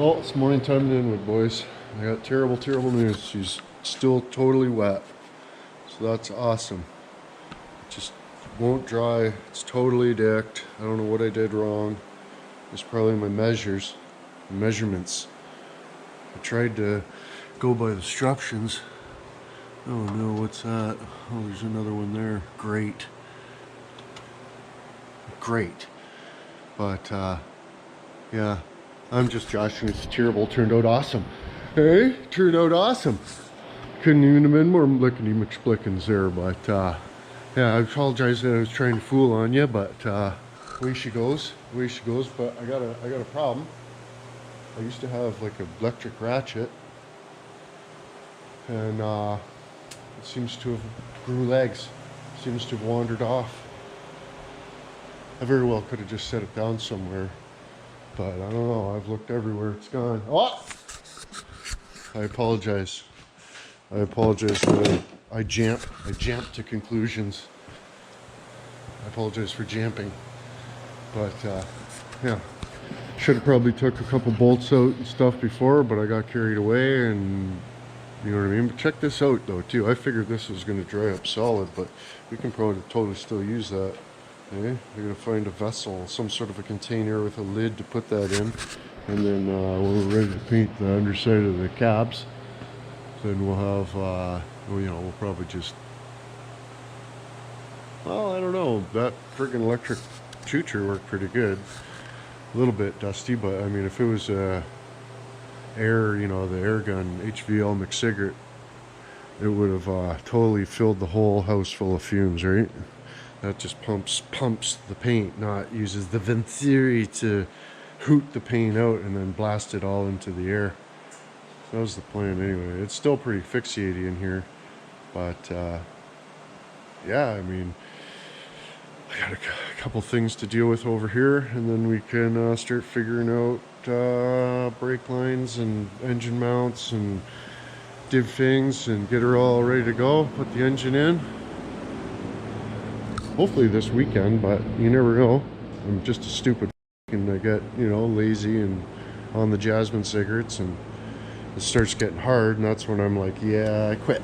Well, it's morning time in Inwood, boys. I got terrible news. She's still totally wet. So that's awesome. Just won't dry. It's totally decked. I don't know what I did wrong. It's probably my measurements. I tried to go by the instructions. Oh no, what's that? Oh, there's another one there. Great. But, yeah. I'm just joshing. It's terrible. Turned out awesome. Hey, turned out awesome. Couldn't even have been more lickety McSplickens there, but yeah, I apologize that I was trying to fool on you, but way she goes. But I got a problem. I used to have like an electric ratchet, and it seems to have grew legs. Seems to have wandered off. I very well could have just set it down somewhere. But I don't know, I've looked everywhere, it's gone. Oh! I apologize for that. I jamp to conclusions. I apologize for jamping. But, yeah. Should have probably took a couple bolts out and stuff before, but I got carried away and, you know what I mean? But check this out though, too. I figured this was going to dry up solid, but we can probably totally still use that. Okay, we're going to find a vessel, some sort of a container with a lid to put that in, and then when we're ready to paint the underside of the cabs, then we'll have, well, you know, we'll probably just, well, I don't know, that friggin' electric chucher worked pretty good. A little bit dusty, but I mean, if it was air, you know, the air gun, HVL McSiggert, it would have totally filled the whole house full of fumes, right? That just pumps the paint, not uses the venturi to hoot the paint out and then blast it all into the air. So that was the plan anyway. It's still pretty fixated in here, but yeah, I mean, I got a couple things to deal with over here, and then we can start figuring out brake lines and engine mounts and div things and get her all ready to go, put the engine in. Hopefully this weekend, but you never know. I'm just a stupid and I get, you know, lazy and on the Jasmine cigarettes, and it starts getting hard, and that's when I'm like, yeah, I quit.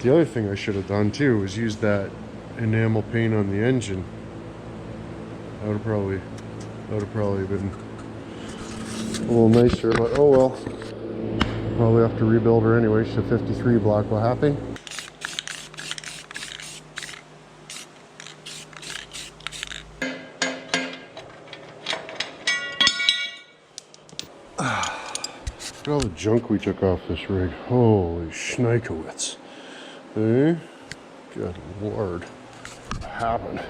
The other thing I should have done too was use that enamel paint on the engine. That would have probably been a little nicer, but oh well. Probably have to rebuild her anyway. She's a 53 block. What happened? Look at all the junk we took off this rig. Holy schnikowitz. Eh? Good lord. What happened?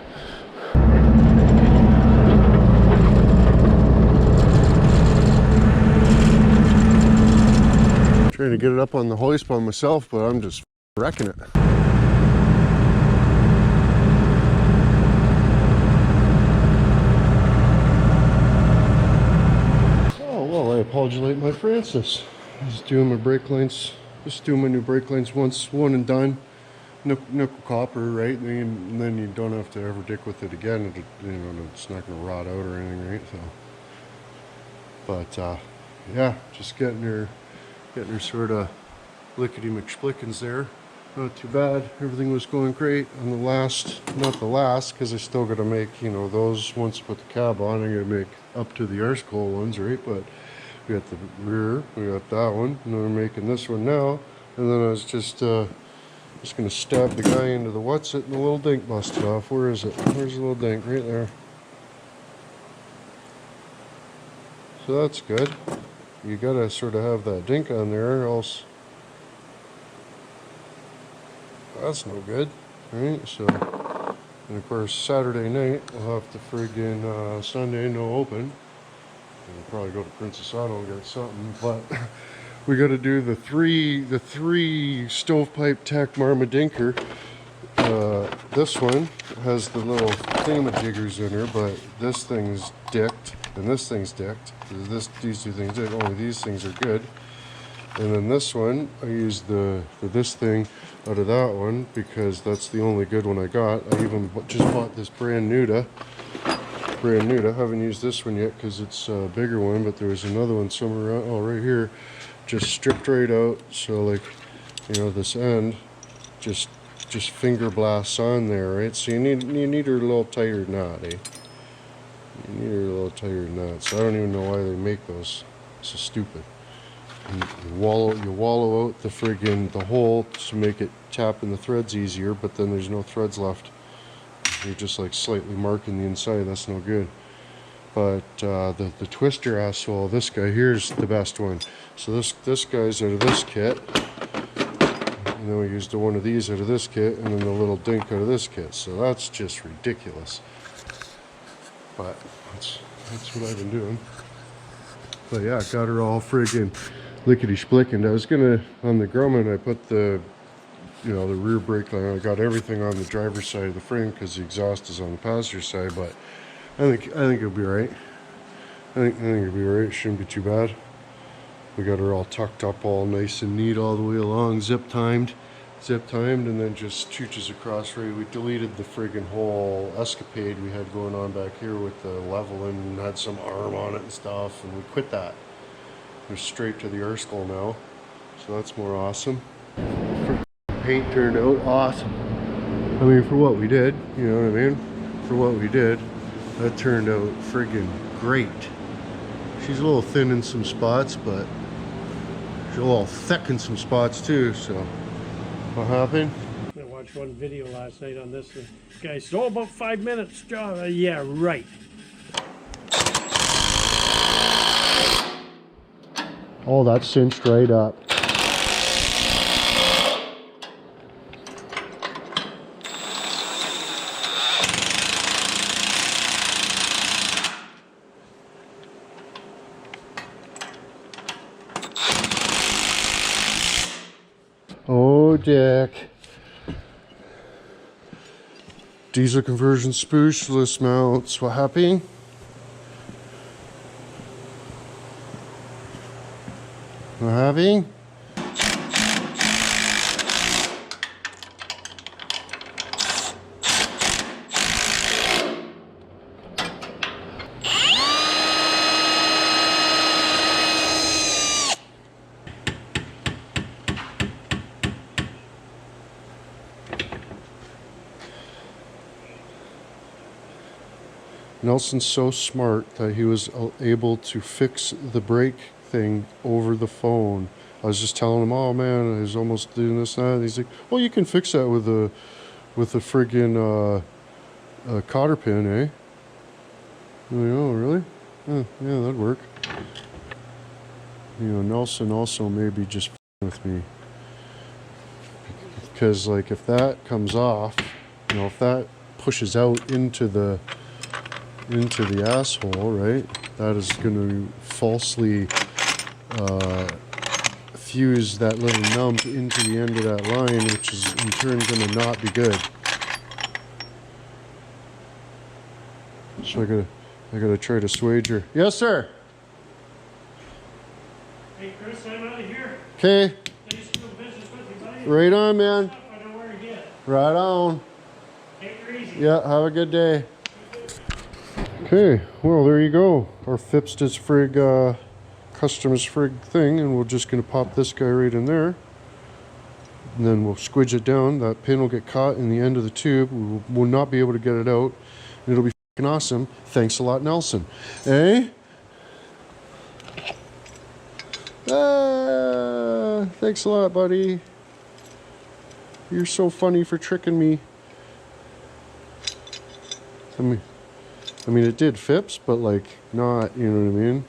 Trying to get it up on the hoist by myself, but I'm just wrecking it. I apologize, my Francis. Just doing my brake lines, just doing my new brake lines once, one and done. Nickel copper, right? And then you don't have to ever dick with it again. You know, it's not going to rot out or anything, right? So, but yeah, just getting her sort of lickety McSplickens there. Not too bad. Everything was going great on the last, not the last, because I still got to make, you know, those once I put the cab on. I'm going to make up to the arse-coal ones, right? But we got the rear, we got that one, and then we're making this one now. And then I was just going to stab the guy into the what's it, and the little dink busted off. Where is it? Where's the little dink? Right there. So that's good. You got to sort of have that dink on there, or else that's no good, right? So, and of course, Saturday night, we'll have to friggin' Sunday no open. We'll probably go to Princess Auto and get something, but we got to do the three stovepipe tack marmadinker. This one has the little thingamajiggers in her, but this thing's dicked and this thing's dicked. These two things, only these things are good. And then this one, I used this thing out of that one because that's the only good one I got. I even just bought this brand new brand new. I haven't used this one yet because it's a bigger one, but there was another one somewhere around, oh, right here, just stripped right out. So like, you know, this end just finger blasts on there, right? So you need her a little tighter than that, eh? You need her a little tighter than that. So I don't even know why they make those. It's so stupid. And you wallow out the hole to make it tap in the threads easier, but then there's no threads left. You're just like slightly marking the inside. That's no good. But the twister asshole, this guy here's the best one. So this guy's out of this kit, and then we used one of these out of this kit, and then the little dink out of this kit. So that's just ridiculous. But that's what I've been doing. But yeah, got her all friggin' lickety-splickened. I was gonna, on the Grumman, I put the, you know, the rear brake line. I got everything on the driver's side of the frame because the exhaust is on the passenger side. But I think it'll be right. I think it'll be right. It shouldn't be too bad. We got her all tucked up, all nice and neat all the way along, zip timed, and then just chooches across. Right, we deleted the friggin' whole escapade we had going on back here with the leveling, and had some arm on it and stuff, and we quit that. We're straight to the Erskine now, so that's more awesome. Paint turned out awesome. I mean, for what we did, you know what I mean? For what we did, that turned out friggin' great. She's a little thin in some spots, but she's a little thick in some spots too, so. What happened? I watched one video last night on this. The guy said, oh, about 5 minutes, John. Yeah, right. Oh, that cinched right up. Oh, Dick. Diesel conversion spooshless mounts. What happened? What happened? Nelson's so smart that he was able to fix the brake thing over the phone. I was just telling him, oh man, I was almost doing this and that. And he's like, well, you can fix that with a friggin' cotter pin, eh? I'm like, oh, really? Yeah, that'd work. You know, Nelson also maybe just with me. Because like if that comes off, you know, if that pushes out into the asshole, right? That is going to falsely fuse that little nump into the end of that line, which is in turn going to not be good. So I gotta try to assuage her. Yes, sir. Hey, Chris, I'm out of here. Okay. Thanks for doing business with you, buddy. Right on, man. I know where to get. Right on. Take her easy. Yeah. Have a good day. Okay, well, there you go. Our fixed his frig, customer's frig thing, and we're just going to pop this guy right in there. And then we'll squidge it down. That pin will get caught in the end of the tube. We will not be able to get it out. And it'll be f***ing awesome. Thanks a lot, Nelson. Eh? Thanks a lot, buddy. You're so funny for tricking me. I mean, it did FIPS, but like not, you know what I mean?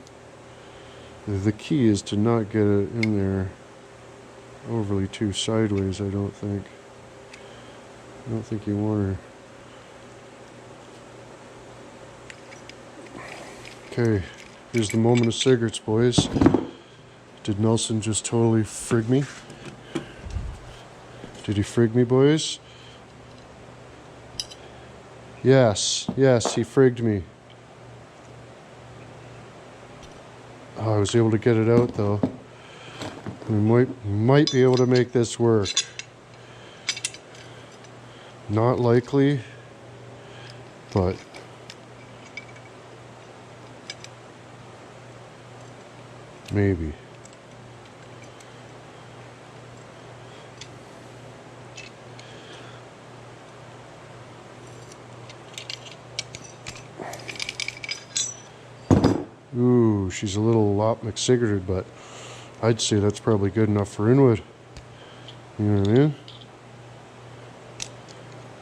The key is to not get it in there overly too sideways, I don't think. I don't think you want her. Okay, here's the moment of cigarettes, boys. Did Nelson just totally frig me? Did he frig me, boys? Yes, he frigged me. Oh, I was able to get it out though. We might be able to make this work. Not likely, but Maybe. Ooh, she's a little lot McCigarted, but I'd say that's probably good enough for inwood. You know what I mean?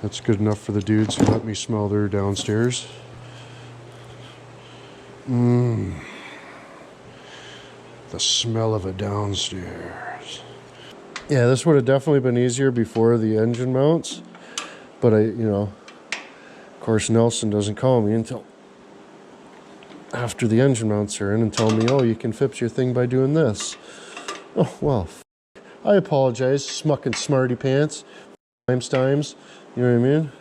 That's good enough for the dudes who let me smell their downstairs. The smell of a downstairs. Yeah, this would have definitely been easier before the engine mounts, but of course Nelson doesn't call me until after the engine mounts are in and tell me, oh, you can fix your thing by doing this. Oh, well, I apologize, smucking smarty pants, times, you know what I mean?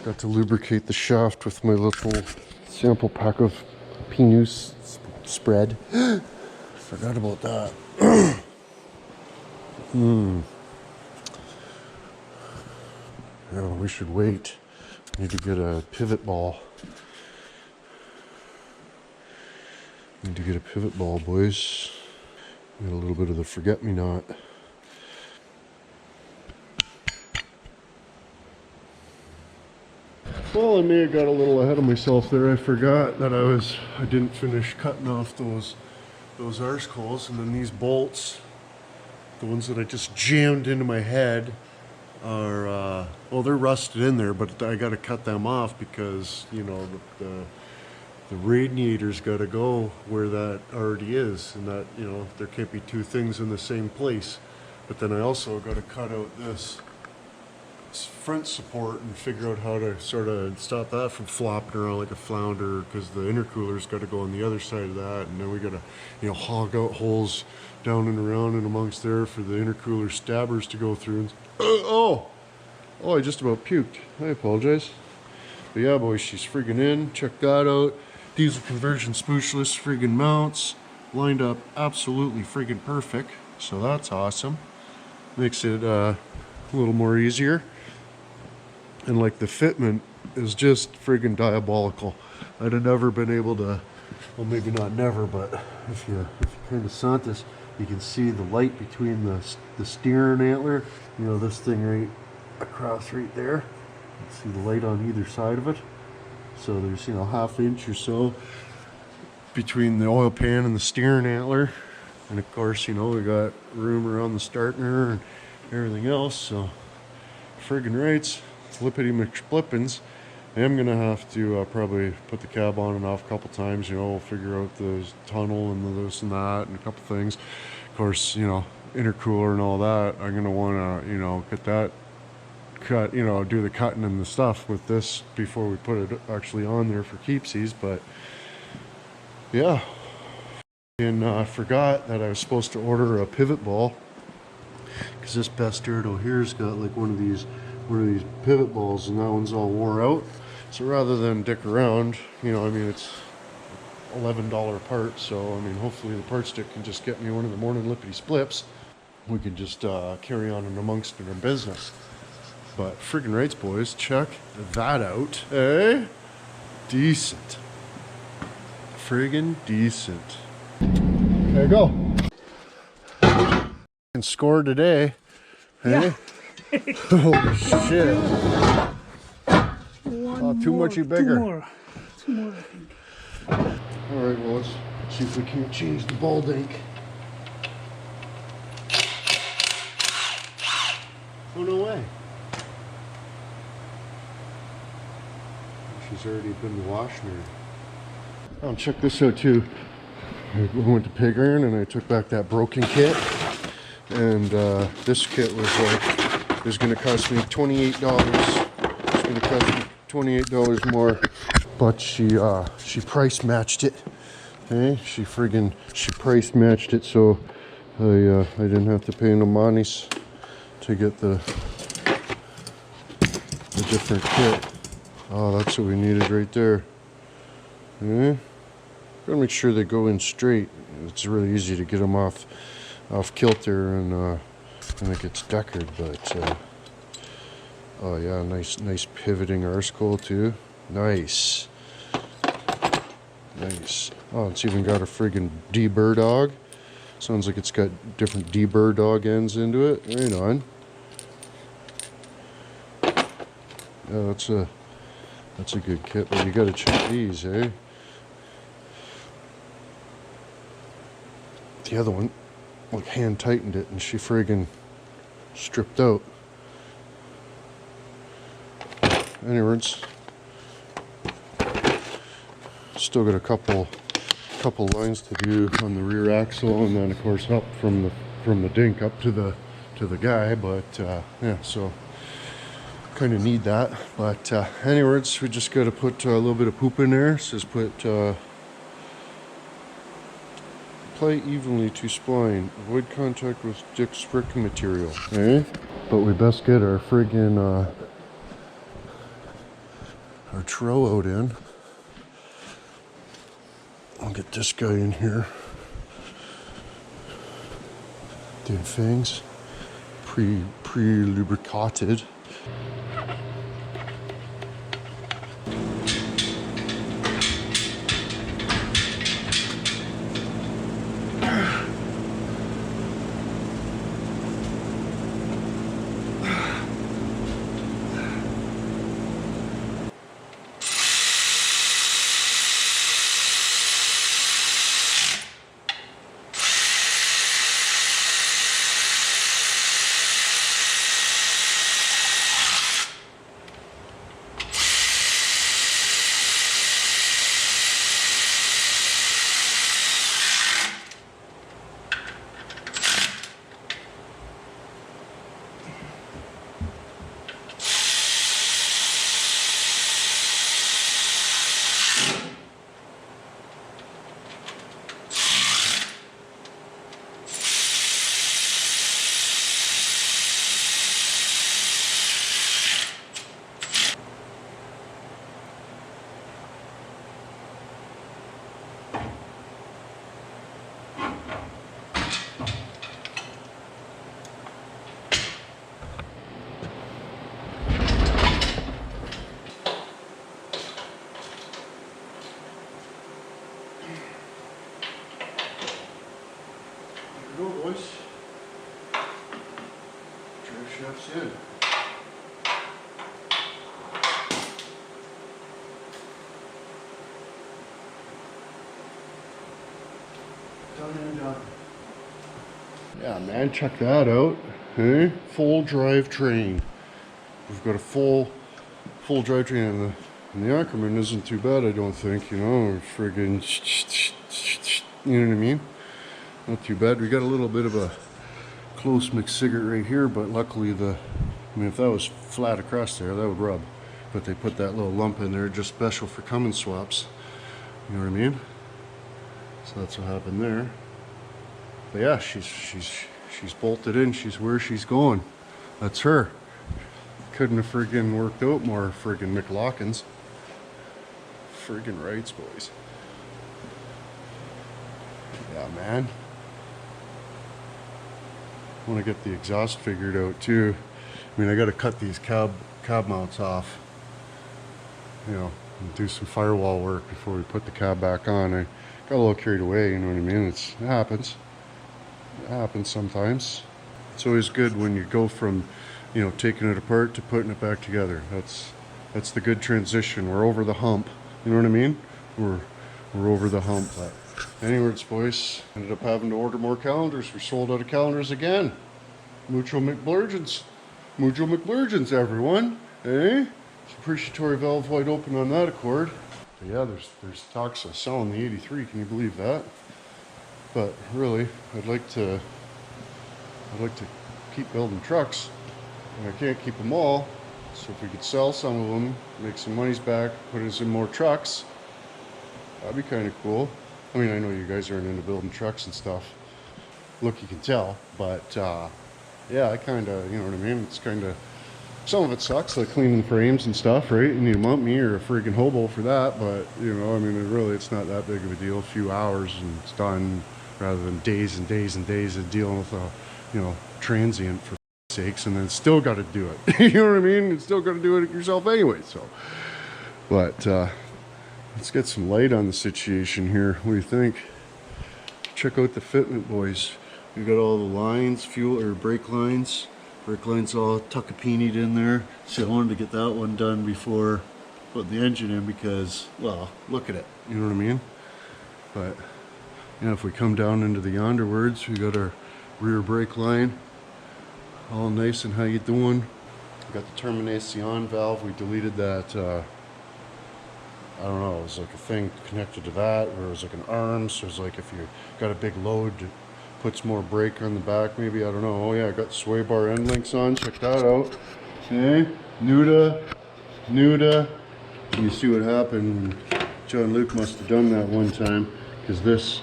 Got to lubricate the shaft with my little sample pack of Pinus spread. Forgot about that. Yeah, we should wait. Need to get a pivot ball. Need to get a pivot ball, boys. Get a little bit of the forget-me-not. Well, I may have got a little ahead of myself there. I forgot that I didn't finish cutting off those arse coals, and then these bolts, the ones that I just jammed into my head, are well, they're rusted in there, but I got to cut them off because the radiator's got to go where that already is, and that there can't be two things in the same place. But then I also got to cut out this front support and figure out how to sort of stop that from flopping around like a flounder, because the intercooler's got to go on the other side of that, and then we got to hog out holes down and around and amongst there for the intercooler stabbers to go through. And, oh, I just about puked. I apologize. But yeah, boys, she's friggin' in. Check that out. Diesel conversion spoochless friggin' mounts lined up absolutely friggin' perfect. So that's awesome. Makes it a little more easier. And like the fitment is just friggin' diabolical. I'd have never been able to well, maybe not never, but if you kind of sant this, you can see the light between the steering antler. You know, this thing right across right there. You can see the light on either side of it. So there's, you know, ½ inch or so between the oil pan and the steering antler. And of course, you know, we got room around the starter and everything else. So friggin' rights, flippity McFlippins. I am gonna have to probably put the cab on and off a couple times. You know, we'll figure out the tunnel and the this and that and a couple things. Of course, you know, intercooler and all that. I'm gonna wanna, you know, get that cut, you know, do the cutting and the stuff with this before we put it actually on there for keepsies. But yeah, and I forgot that I was supposed to order a pivot ball, because this Bastardo here's got like one of these pivot balls, and that one's all wore out. So rather than dick around, you know, I mean, it's $11 part, so I mean, hopefully the part stick can just get me one of the morning lippity splips. We can just carry on and amongst our business. But friggin' rights, boys, check that out. Eh? Decent. Friggin' decent. There you go. And score today. Eh? Yeah. Holy shit. Too much bigger. Two more, I think. Alright, well, let's see if we can't change the ball dink. Oh, no way. She's already been washing her. Oh, and check this out too. I went to Pig Iron and I took back that broken kit. And this kit was like, it was going to cost me $28. It's going to cost me $28 more. But she price matched it. Hey, she price matched it, so I didn't have to pay no monies to get the different kit. Oh, that's what we needed right there. Yeah. Gotta make sure they go in straight. It's really easy to get them off kilter and it gets deckered. But oh yeah, nice pivoting arse-coil too. Nice. Oh, it's even got a friggin' D-burr dog. Sounds like it's got different D-burr dog ends into it. Right on. Yeah, that's a good kit, but you gotta check these, eh? The other one, like, hand tightened it and she friggin' stripped out. Anyways, still got a couple lines to do on the rear axle, and then of course up from the dink up to the guy. But yeah, so kind of need that. But anyways, we just got to put a little bit of poop in there. It says put apply evenly to spline, avoid contact with Dick's brick material. Eh? But we best get our friggin' our trow out in. I'll get this guy in here. The fangs pre-lubricated. in. Done and done. Yeah, man, check that out. Hey, full drivetrain. We've got a full drivetrain, and the Ackerman isn't too bad, I don't think. You know, friggin', you know what I mean? Not too bad. We got a little bit of a close mixed cigarette right here, but luckily I mean, if that was flat across there, that would rub. But they put that little lump in there just special for Cummins swaps. You know what I mean? So that's what happened there. But yeah, she's bolted in. She's where she's going. That's her. Couldn't have friggin' worked out more, friggin' McLaughlins. Friggin' rights, boys. Yeah, man. I want to get the exhaust figured out too. I mean, I got to cut these cab mounts off, you know, and do some firewall work before we put the cab back on. I got a little carried away, you know what I mean? It happens. It happens sometimes. It's always good when you go from, you know, taking it apart to putting it back together. That's the good transition. We're over the hump. You know what I mean? We're over the hump. But anyways, boys, ended up having to order more calendars. We're sold out of calendars again. Mucho McBlurgeons. Mucho McBlurgeons, everyone. Eh? Appreciatory valve wide open on that Accord. But yeah, there's talks of selling the 83. Can you believe that? But really, I'd like to keep building trucks, and I can't keep them all. So if we could sell some of them, make some monies back, put us in more trucks, that'd be kind of cool. I mean, I know you guys aren't into building trucks and stuff. Look, you can tell, but yeah, I kind of, you know what I mean? It's kind of, some of it sucks, like cleaning frames and stuff, right? You need to mount me or a freaking hobo for that, but, you know, I mean, it's not that big of a deal. A few hours and it's done, rather than days and days and days of dealing with a, you know, transient for sakes, and then still got to do it. You know what I mean? You still got to do it yourself anyway, so. But, let's get some light on the situation here. What do you think? Check out the fitment, boys. We got all the lines, fuel or brake lines. Brake lines all tuckapinied in there. So I wanted to get that one done before putting the engine in because, well, look at it. You know what I mean? But, yeah, if we come down into the yonderwards, we got our rear brake line. All nice and how you doing? We got the terminacion valve. We deleted that, I don't know, it was like a thing connected to that, or it was like an arm, so it's like if you got a big load, it puts more brake on the back, maybe, I don't know. Oh yeah, I got the sway bar end links on, check that out. Okay, Nuda. You see what happened? John Luke must have done that one time, because this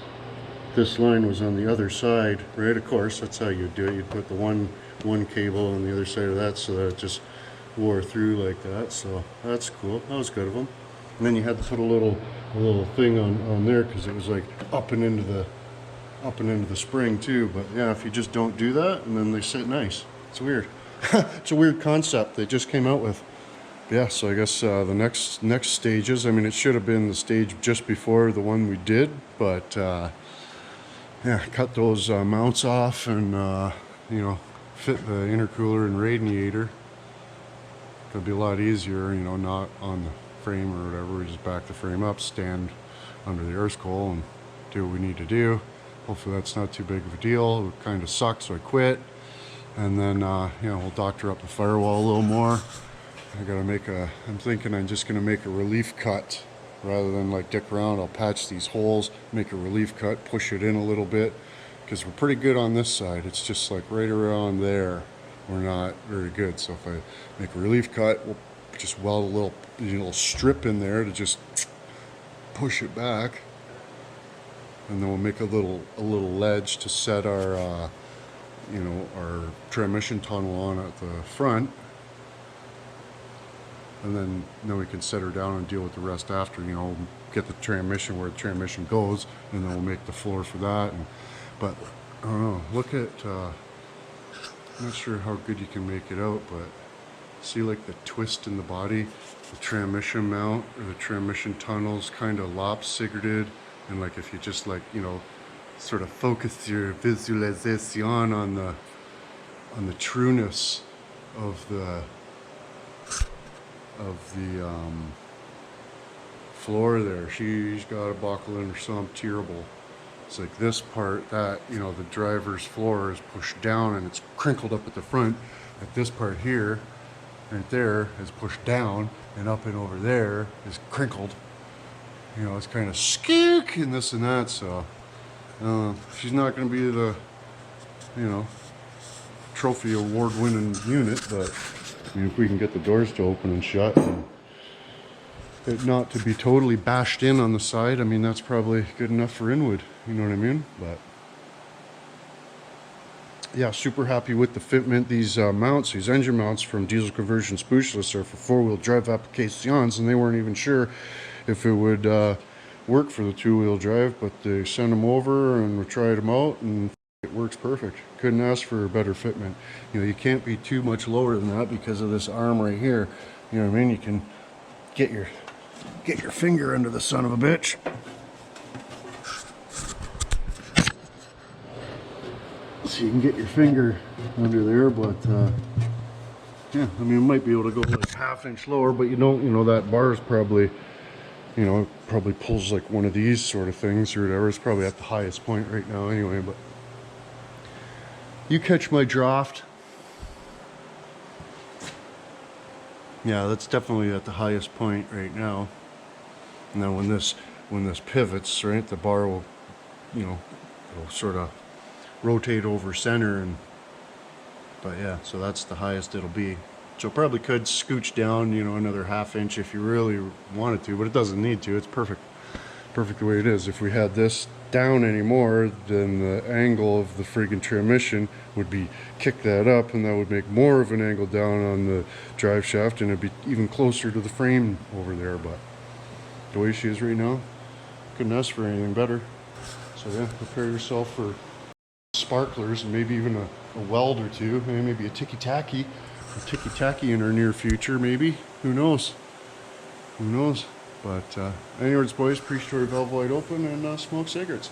line was on the other side, right? Of course, that's how you do it. You'd put the one cable on the other side of that so that it just wore through like that, so that's cool. That was good of them. And then you had to put a little thing on there because it was like up and into the spring too. But yeah, if you just don't do that, and then they sit nice. It's weird. It's a weird concept they just came out with. Yeah, so I guess the next stages. I mean, it should have been the stage just before the one we did, but yeah, cut those mounts off and you know, fit the intercooler and radiator. It'll be a lot easier, you know, not on the frame or whatever. We just back the frame up, stand under the earth coal and do what we need to do. Hopefully that's not too big of a deal. It kind of sucked, so I quit. And then you know, we'll doctor up the firewall a little more. I'm thinking I'm just gonna make a relief cut rather than like dick around. I'll patch these holes, make a relief cut, push it in a little bit, because we're pretty good on this side. It's just like right around there we're not very good. So if I make a relief cut, we'll just weld a little strip in there to just push it back, and then we'll make a little ledge to set our you know, our transmission tunnel on at the front, and then we can set her down and deal with the rest after. You know, get the transmission where the transmission goes, and then we'll make the floor for that. But I don't know. Look at I'm not sure how good you can make it out, but see like the twist in the body, the transmission mount or the transmission tunnels kind of lopsided, and like if you just like, you know, sort of focus your visualization on the trueness of the floor there. She's got a buckle in or something terrible. It's like this part that, you know, the driver's floor is pushed down and it's crinkled up at the front. At this part here, right there, is pushed down, and up and over there is crinkled. You know, it's kind of skeek and this and that, so she's not going to be the, you know, trophy award winning unit, but I mean, if we can get the doors to open and shut and it not to be totally bashed in on the side, I mean, that's probably good enough for inwood, you know what I mean? But yeah, super happy with the fitment. These mounts, these engine mounts from Diesel Conversion Specialists are for four-wheel drive applications, and they weren't even sure if it would work for the two-wheel drive, but they sent them over and we tried them out and it works perfect. Couldn't ask for a better fitment. You know, you can't be too much lower than that because of this arm right here. You know what I mean? You can get your finger under the son of a bitch. So you can get your finger under there, but yeah, I mean, it might be able to go like half-inch lower, but you don't, you know, that bar is probably, you know, it probably pulls like one of these sort of things or whatever. It's probably at the highest point right now anyway, but you catch my draft. Yeah, that's definitely at the highest point right now. Now when this pivots, right, the bar will, you know, it'll sort of rotate over center, and but yeah, so that's the highest it'll be. So it probably could scooch down, you know, another half-inch if you really wanted to, but it doesn't need to. It's perfect the way it is. If we had this down anymore, then the angle of the friggin' transmission would be kick that up, and that would make more of an angle down on the drive shaft, and it'd be even closer to the frame over there. But the way she is right now, couldn't ask for anything better. So yeah, prepare yourself for sparklers and maybe even a weld or two, maybe a ticky-tacky in our near future, maybe. Who knows? But anyways, boys, pre-story valve wide open and smoke cigarettes.